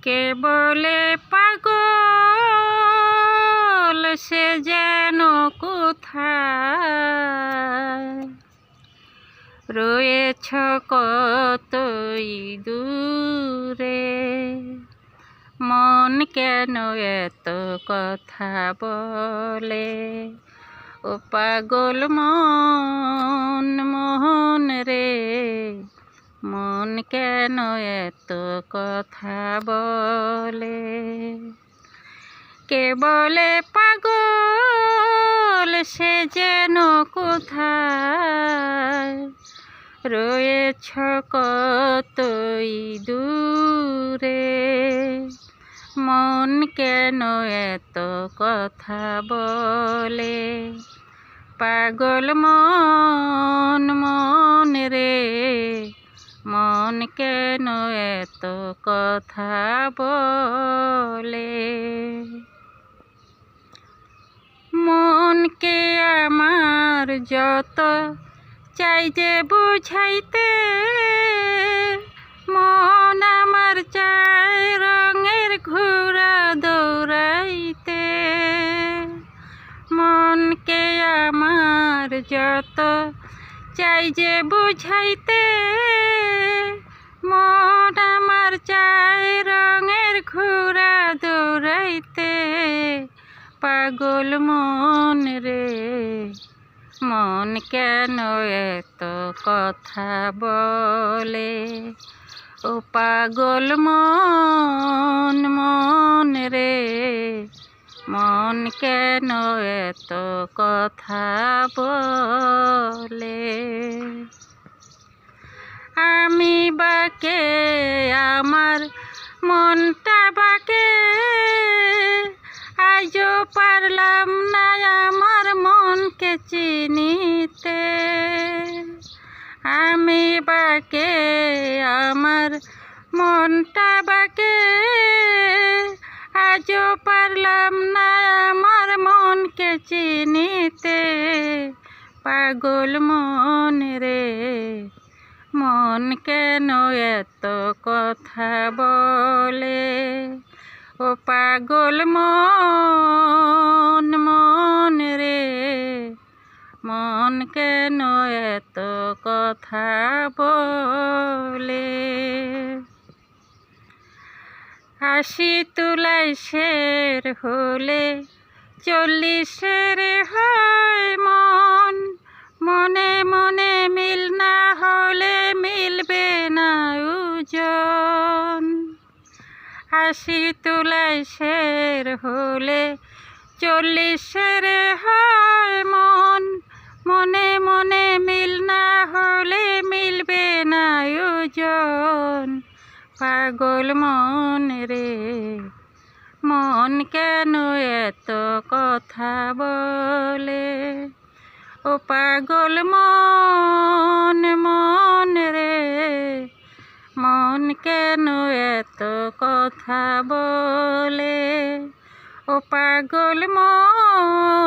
কে বলে পাগল সে যেন কোথায় রয়েছ কতই দূরে, মন কেন এত কথা বলে, ও পাগল মন মোহন রে, মন কেন এত কথা বলে। কে বলে পাগল সে যেন কোথায় রয়েছ কতই দূরে, মন কেন এত কথা বলে, পাগল মন মন রে, মন কেন এত কথা বলে। মনকে আমার যত চাই যে বুঝাইতে, মন আমার চাই রঙের ঘোড়া দৌড়াইতে, মনকে আমার যত চাই যে বুঝাইতে, মন আমার চাই রঙের ঘোড়া দৌড়াইতে, পাগল মন রে, মন কেন এত কথা বলে, ও পাগল মন মন রে, মন কেন এত কথা বলে। আমি বাকে আমার মনটা বাকে, আজও পারলাম না আমার মনকে চিনিতে, আমি বাকে আমার মনটা বাকে, আজও পারলাম না আমার মনকে চিনিতে, পাগল মন রে, মন কেন এত কথা বলে, ও পাগল মন মন রে, মন কেন এত কথা বলে। হাসি তুলায় শের হলে 40 হয় মন, মনে মনে মিল না হলে মিলবে না ওজন। হাসি তুলায় শের হলে 40 হয় মন, মনে মনে মিল না হলে মিলবে না ওজন, পাগল মন রে, মন কেন এত কথা বলে, ও পাগল মন মন রে, মন কেন এত কথা বলে, ও পাগল মন।